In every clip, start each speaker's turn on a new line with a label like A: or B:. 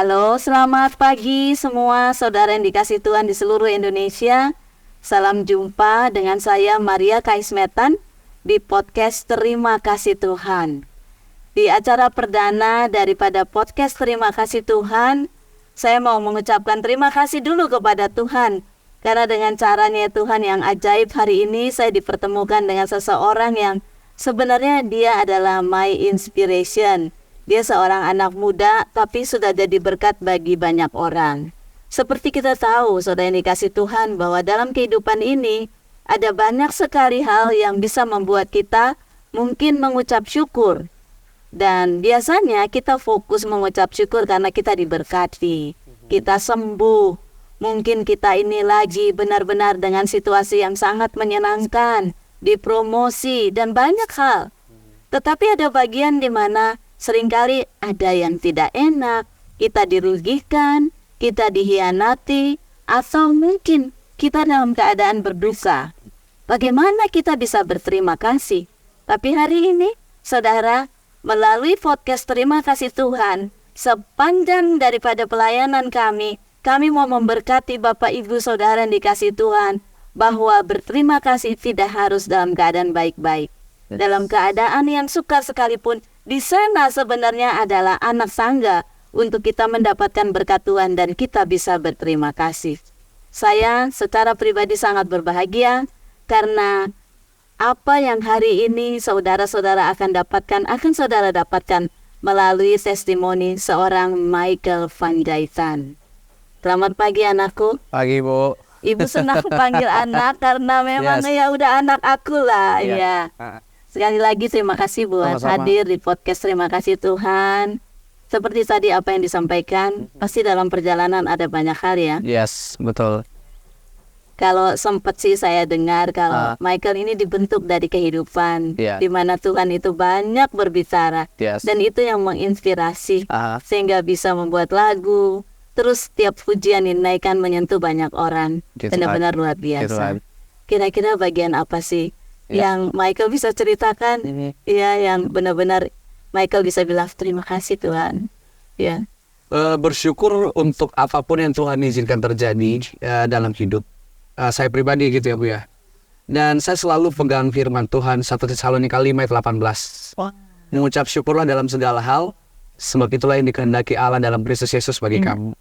A: Halo, selamat pagi semua saudara yang dikasih Tuhan di seluruh Indonesia. Salam jumpa dengan saya Maria Kaismetan di podcast Terima Kasih Tuhan. Di acara perdana daripada podcast Terima Kasih Tuhan, saya mau mengucapkan terima kasih dulu kepada Tuhan. Karena dengan caranya Tuhan yang ajaib hari ini saya dipertemukan dengan seseorang yang sebenarnya dia adalah my inspiration. Dia seorang anak muda tapi sudah jadi berkat bagi banyak orang. Seperti kita tahu, saudara yang dikasih Tuhan, bahwa dalam kehidupan ini ada banyak sekali hal yang bisa membuat kita mungkin mengucap syukur. Dan biasanya kita fokus mengucap syukur karena kita diberkati, kita sembuh. Mungkin kita ini lagi benar-benar dengan situasi yang sangat menyenangkan, dipromosi, dan banyak hal. Tetapi ada bagian di mana seringkali ada yang tidak enak, kita dirugikan, kita dihianati, atau mungkin kita dalam keadaan berduka. Bagaimana kita bisa berterima kasih? Tapi hari ini, saudara, melalui podcast Terima Kasih Tuhan, sepanjang daripada pelayanan kami mau memberkati Bapak Ibu Saudara yang dikasih Tuhan, bahwa berterima kasih tidak harus dalam keadaan baik-baik. Dalam keadaan yang sukar sekalipun, di sana sebenarnya adalah anak tangga untuk kita mendapatkan berkat Tuhan dan kita bisa berterima kasih. Saya secara pribadi sangat berbahagia karena apa yang hari ini saudara-saudara akan saudara dapatkan melalui testimoni seorang Michael Van Jaitan. Selamat pagi anakku.
B: Pagi Bu.
A: Ibu senang panggil anak karena memang ya udah anak aku lah ya. Sekali lagi terima kasih buat hadir di podcast Terima Kasih Tuhan. Seperti tadi apa yang disampaikan, pasti dalam perjalanan ada banyak hal ya.
B: Yes, betul.
A: Kalau sempat sih saya dengar kalau Michael ini dibentuk dari kehidupan, di mana Tuhan itu banyak berbicara, dan itu yang menginspirasi sehingga bisa membuat lagu. Terus setiap pujian dinaikkan menyentuh banyak orang, benar-benar luar biasa. Kira-kira bagian apa sih yang Michael bisa ceritakan? Ya, yang benar-benar Michael bisa bilang terima kasih Tuhan. Ya.
B: Bersyukur untuk apapun yang Tuhan izinkan terjadi dalam hidup saya pribadi gitu ya Bu ya. Dan saya selalu pegang firman Tuhan 1 Tesalonika 5 ayat 18. Mengucap syukurlah dalam segala hal, sebab itulah yang dikehendaki Allah dalam Kristus Yesus bagi kamu.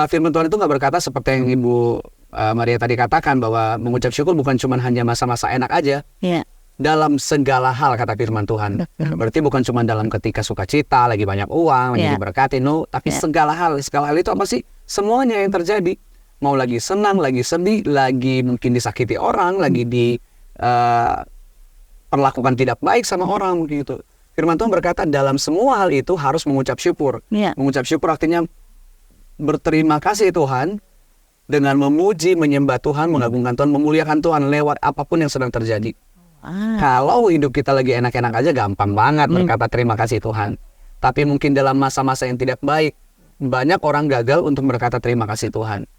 B: Firman Tuhan itu nggak berkata seperti yang Ibu Maria tadi katakan, bahwa mengucap syukur bukan cuma hanya masa-masa enak aja. Dalam segala hal kata firman Tuhan. Berarti bukan cuma dalam ketika sukacita, lagi banyak uang, lagi diberkati, tapi segala hal itu apa sih? Semuanya yang terjadi. Mau lagi senang, lagi sedih, lagi mungkin disakiti orang, lagi diperlakukan tidak baik sama orang mungkin gitu. Firman Tuhan berkata dalam semua hal itu harus mengucap syukur. Mengucap syukur artinya berterima kasih Tuhan dengan memuji, menyembah Tuhan, mengagungkan Tuhan, memuliakan Tuhan lewat apapun yang sedang terjadi. Kalau hidup kita lagi enak-enak aja gampang banget berkata terima kasih Tuhan. Tapi mungkin dalam masa-masa yang tidak baik, banyak orang gagal untuk berkata terima kasih Tuhan.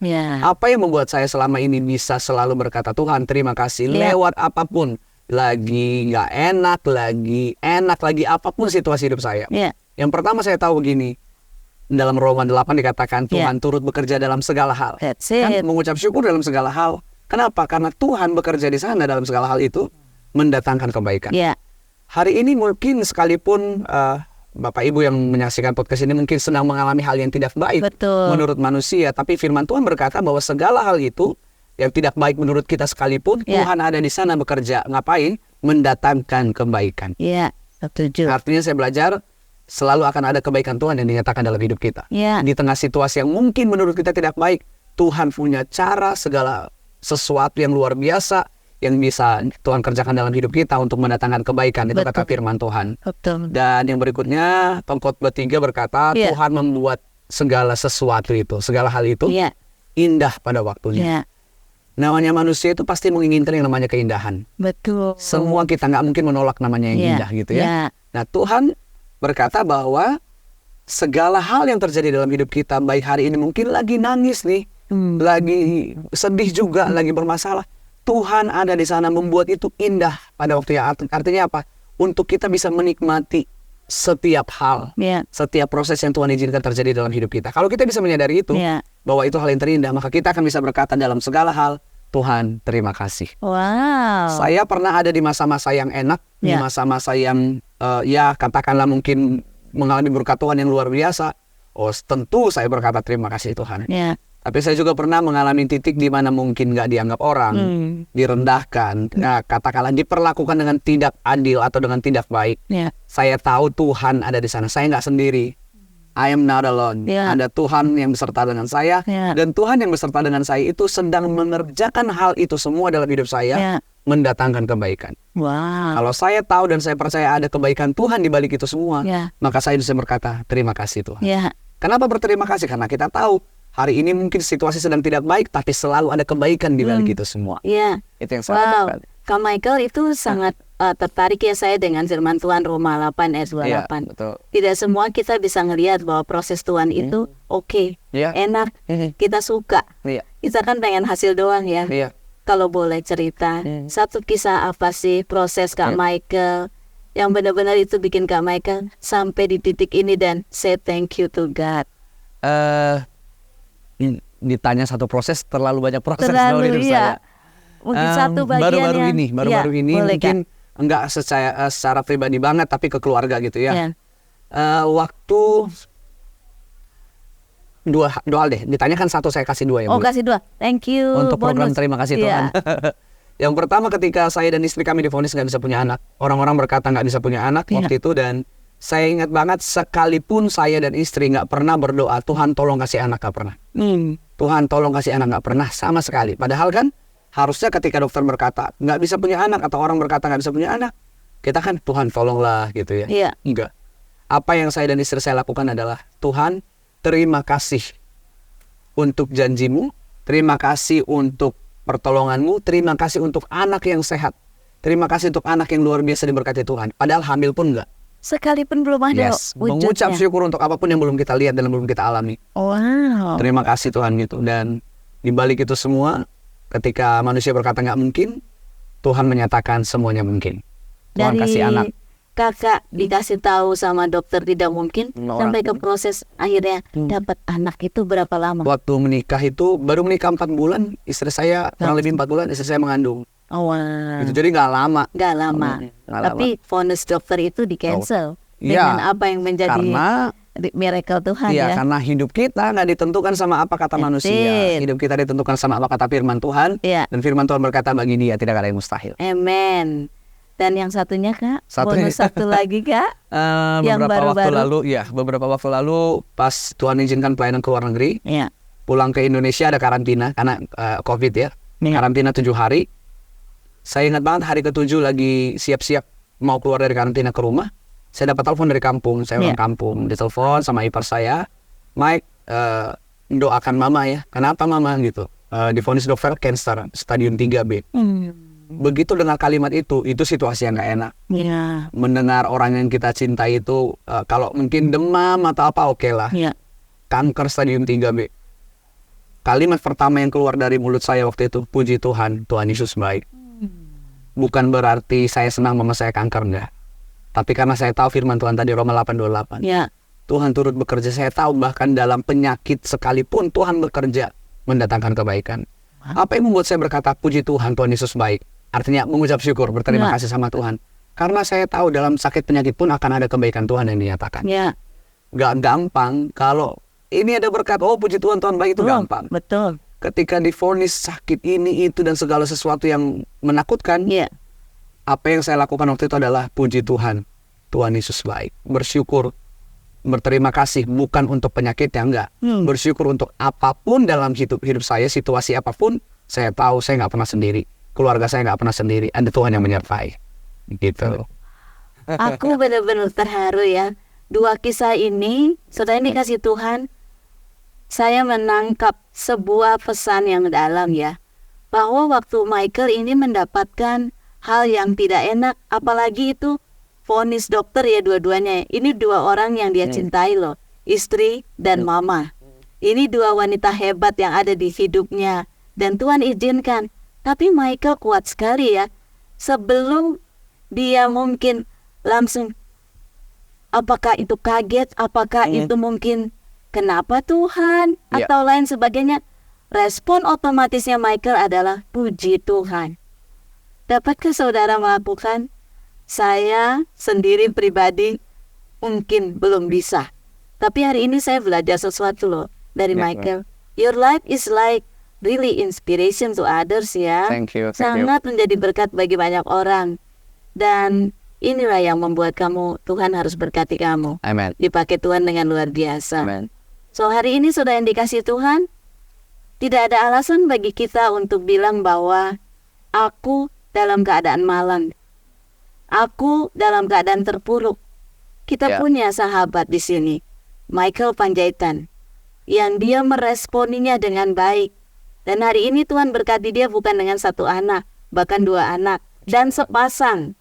B: Apa yang membuat saya selama ini bisa selalu berkata Tuhan terima kasih lewat apapun? Lagi nggak enak, lagi enak, lagi apapun situasi hidup saya. Yang pertama saya tahu begini, dalam Roma 8 dikatakan Tuhan turut bekerja dalam segala hal. Kan mengucap syukur dalam segala hal. Kenapa? Karena Tuhan bekerja di sana dalam segala hal itu mendatangkan kebaikan. Hari ini mungkin sekalipun Bapak Ibu yang menyaksikan podcast ini mungkin sedang mengalami hal yang tidak baik menurut manusia, tapi firman Tuhan berkata bahwa segala hal itu yang tidak baik menurut kita sekalipun, Tuhan ada di sana bekerja. Ngapain? Mendatangkan kebaikan.
A: Setuju.
B: Artinya saya belajar selalu akan ada kebaikan Tuhan yang dinyatakan dalam hidup kita. Di tengah situasi yang mungkin menurut kita tidak baik, Tuhan punya cara segala sesuatu yang luar biasa yang bisa Tuhan kerjakan dalam hidup kita untuk mendatangkan kebaikan. Itu kata firman Tuhan. Dan yang berikutnya, Pengkhotbah 3 berkata, Tuhan membuat segala sesuatu itu, segala hal itu indah pada waktunya. Namanya manusia itu pasti menginginkan yang namanya keindahan. Semua kita nggak mungkin menolak namanya yang indah gitu ya. Nah Tuhan berkata bahwa segala hal yang terjadi dalam hidup kita, baik hari ini mungkin lagi nangis nih, lagi sedih juga, lagi bermasalah, Tuhan ada di sana membuat itu indah pada waktu yang artinya apa? Untuk kita bisa menikmati setiap hal, setiap proses yang Tuhan izinkan terjadi dalam hidup kita. Kalau kita bisa menyadari itu, bahwa itu hal yang terindah, maka kita akan bisa berkata dalam segala hal, Tuhan terima kasih.
A: Wow.
B: Saya pernah ada di masa-masa yang enak, di masa-masa yang ya katakanlah mungkin mengalami berkat Tuhan yang luar biasa. Oh tentu saya berkata terima kasih Tuhan. Tapi saya juga pernah mengalami titik di mana mungkin nggak dianggap orang, direndahkan, katakanlah diperlakukan dengan tidak adil atau dengan tidak baik. Saya tahu Tuhan ada di sana, saya nggak sendiri. I am not alone. Ada Tuhan yang beserta dengan saya, dan Tuhan yang beserta dengan saya itu sedang mengerjakan hal itu semua dalam hidup saya, mendatangkan kebaikan. Kalau saya tahu dan saya percaya ada kebaikan Tuhan di balik itu semua, maka saya bisa berkata terima kasih Tuhan. Kenapa berterima kasih? Karena kita tahu hari ini mungkin situasi sedang tidak baik, tapi selalu ada kebaikan di balik itu semua. Itu yang saya lakukan.
A: Kak Michael itu sangat tertarik ya saya dengan firman Tuhan Roma 8 ayat 28.
B: Betul.
A: Tidak semua kita bisa ngelihat bahwa proses Tuhan itu enak, kita suka. Kita kan pengen hasil doang ya. Kalau boleh cerita, satu kisah apa sih proses Kak Michael yang benar-benar itu bikin Kak Michael sampai di titik ini dan say thank you to God.
B: Ditanya satu proses, terlalu banyak proses
A: dalam hidup
B: saya.
A: Mungkin satu bagian
B: baru-baru ini mungkin enggak secara pribadi banget, tapi ke keluarga gitu ya. Waktu dua hal deh, ditanyakan satu saya kasih dua ya.
A: Kasih dua, thank you.
B: Untuk program terima kasih Tuhan. Yang pertama ketika saya dan istri kami divonis nggak bisa punya anak, orang-orang berkata nggak bisa punya anak waktu itu, dan saya ingat banget sekalipun saya dan istri nggak pernah berdoa Tuhan tolong kasih anak, nggak pernah. Tuhan tolong kasih anak, nggak pernah sama sekali. Padahal kan harusnya ketika dokter berkata nggak bisa punya anak atau orang berkata nggak bisa punya anak, kita kan Tuhan tolonglah gitu ya. Enggak. Apa yang saya dan istri saya lakukan adalah Tuhan terima kasih untuk janjimu, terima kasih untuk pertolonganmu, terima kasih untuk anak yang sehat, terima kasih untuk anak yang luar biasa diberkati Tuhan. Padahal hamil pun enggak.
A: Sekalipun belum ada wujudnya.
B: Mengucap syukur untuk apapun yang belum kita lihat dan belum kita alami. Terima kasih Tuhan gitu. Dan di balik itu semua, ketika manusia berkata nggak mungkin, Tuhan menyatakan semuanya mungkin. Tuhan kasih anak.
A: Kakak dikasih tahu sama dokter tidak mungkin, sampai ke proses akhirnya dapat anak itu berapa lama?
B: Waktu menikah itu, baru menikah 4 bulan, istri saya kurang lebih 4 bulan, istri saya mengandung. Itu jadi nggak lama.
A: Tapi vonis dokter itu di cancel dengan apa yang menjadi miracle Tuhan ya.
B: Karena hidup kita nggak ditentukan sama apa kata manusia. Hidup kita ditentukan sama apa kata firman Tuhan. Dan firman Tuhan berkata bagi dia tidak ada yang mustahil.
A: Amen. Dan yang satunya Kak, bonus satu lagi Kak, yang
B: beberapa waktu lalu pas Tuhan izinkan pelayanan ke luar negeri, pulang ke Indonesia ada karantina karena COVID ya. Karantina 7 hari. Saya ingat banget hari ke-7 lagi siap-siap mau keluar dari karantina ke rumah. Saya dapat telepon dari kampung, saya orang kampung. Ditelepon sama ipar saya, Mike, doakan mama ya. Kenapa mama gitu? Divonis dokter cancer stadium 3B. Begitu dengar kalimat itu situasi yang gak enak. Mendengar orang yang kita cintai itu, kalau mungkin demam atau apa oke lah. Kanker stadium 3B. Kalimat pertama yang keluar dari mulut saya waktu itu, puji Tuhan, Tuhan Yesus baik. Bukan berarti saya senang mama saya kanker, enggak. Tapi karena saya tahu firman Tuhan tadi Roma 8:28. Tuhan turut bekerja. Saya tahu bahkan dalam penyakit sekalipun Tuhan bekerja mendatangkan kebaikan. Apa yang membuat saya berkata puji Tuhan, Tuhan Yesus baik? Artinya mengucap syukur, berterima kasih sama Tuhan. Karena saya tahu dalam sakit penyakit pun akan ada kebaikan Tuhan yang dinyatakan. Gak gampang kalau ini ada berkat, oh puji Tuhan, Tuhan baik, itu gampang.
A: Betul.
B: Ketika divonis sakit ini, itu, dan segala sesuatu yang menakutkan, apa yang saya lakukan waktu itu adalah puji Tuhan, Tuhan Yesus baik. Bersyukur, berterima kasih, bukan untuk penyakitnya, enggak. Bersyukur untuk apapun dalam hidup saya, situasi apapun, saya tahu saya nggak pernah sendiri. Keluarga saya nggak pernah sendiri, ada Tuhan yang menyertai. Gitu.
A: Aku benar-benar terharu ya. 2 kisah ini, saudara dikasih Tuhan, saya menangkap sebuah pesan yang dalam ya. Bahwa waktu Michael ini mendapatkan hal yang tidak enak, apalagi itu vonis dokter ya dua-duanya. Ini 2 orang yang dia cintai loh, istri dan mama. Ini 2 wanita hebat yang ada di hidupnya. Dan Tuhan izinkan. Tapi Michael kuat sekali ya. Sebelum dia mungkin langsung Apakah itu kaget? Apakah itu mungkin kenapa Tuhan? Atau lain sebagainya? Respon otomatisnya Michael adalah puji Tuhan. Dapatkah saudara melakukan? Saya sendiri pribadi mungkin belum bisa. Tapi hari ini saya belajar sesuatu loh dari Michael. Your life is like really inspiration to others ya.
B: Thank you.
A: Sangat menjadi berkat bagi banyak orang. Dan inilah yang membuat Tuhan harus berkati kamu.
B: Amen.
A: Dipakai Tuhan dengan luar biasa.
B: Amen.
A: So hari ini saudara yang dikasih Tuhan, tidak ada alasan bagi kita untuk bilang bahwa aku dalam keadaan malang, aku dalam keadaan terpuruk. Kita punya sahabat di sini, Michael Panjaitan, yang dia meresponinya dengan baik. Dan hari ini Tuhan berkati dia bukan dengan 1 anak, bahkan 2 anak, dan sepasang.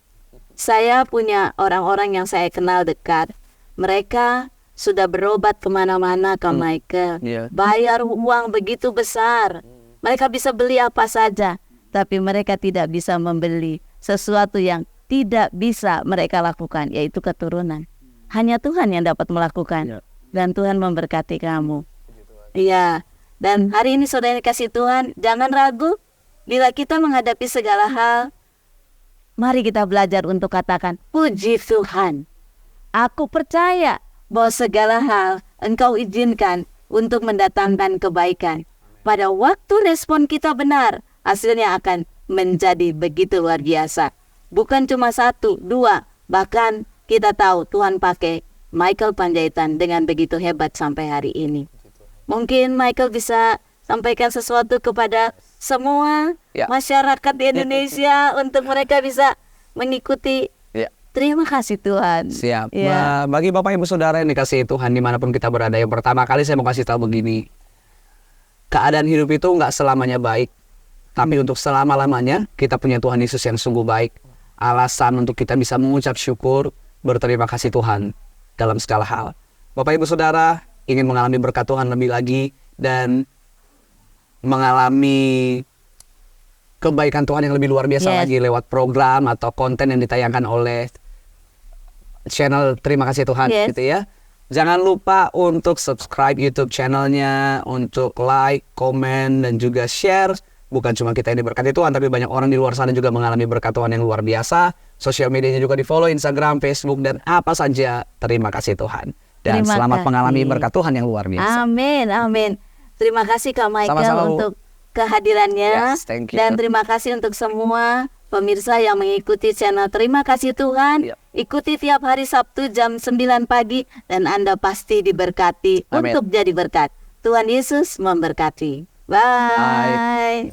A: Saya punya orang-orang yang saya kenal dekat. Mereka sudah berobat kemana-mana ke Michael. Bayar uang begitu besar. Mereka bisa beli apa saja. Tapi mereka tidak bisa membeli sesuatu yang tidak bisa mereka lakukan, yaitu keturunan. Hanya Tuhan yang dapat melakukan. Dan Tuhan memberkati kamu. Iya. Dan hari ini saudara kasih Tuhan, jangan ragu. Bila kita menghadapi segala hal, mari kita belajar untuk katakan, puji Tuhan. Aku percaya bahwa segala hal Engkau izinkan untuk mendatangkan kebaikan. Pada waktu respon kita benar, hasilnya akan menjadi begitu luar biasa. Bukan cuma 1, 2, bahkan kita tahu Tuhan pakai Michael Panjaitan dengan begitu hebat sampai hari ini. Mungkin Michael bisa sampaikan sesuatu kepada semua masyarakat di Indonesia untuk mereka bisa mengikuti. Terima kasih Tuhan.
B: Siap. Bagi Bapak Ibu Saudara yang dikasihi Tuhan dimanapun kita berada, yang pertama kali saya mau kasih tahu begini. Keadaan hidup itu nggak selamanya baik. Tapi untuk selama-lamanya kita punya Tuhan Yesus yang sungguh baik. Alasan untuk kita bisa mengucap syukur, berterima kasih Tuhan dalam segala hal. Bapak Ibu Saudara ingin mengalami berkat Tuhan lebih lagi dan mengalami kebaikan Tuhan yang lebih luar biasa lagi lewat program atau konten yang ditayangkan oleh channel Terima Kasih Tuhan gitu ya. Jangan lupa untuk subscribe YouTube channelnya, untuk like, komen, dan juga share. Bukan cuma kita ini berkati Tuhan, tapi banyak orang di luar sana juga mengalami berkat Tuhan yang luar biasa. Sosial medianya juga di follow, Instagram, Facebook, dan apa saja. Terima kasih Tuhan. Dan selamat mengalami berkat Tuhan yang luar biasa.
A: Amin, amin. Terima kasih Kak Michael untuk kehadirannya. Dan terima kasih untuk semua pemirsa yang mengikuti channel Terima Kasih Tuhan. Ikuti tiap hari Sabtu jam 9 pagi dan Anda pasti diberkati untuk jadi berkat. Tuhan Yesus memberkati. Bye.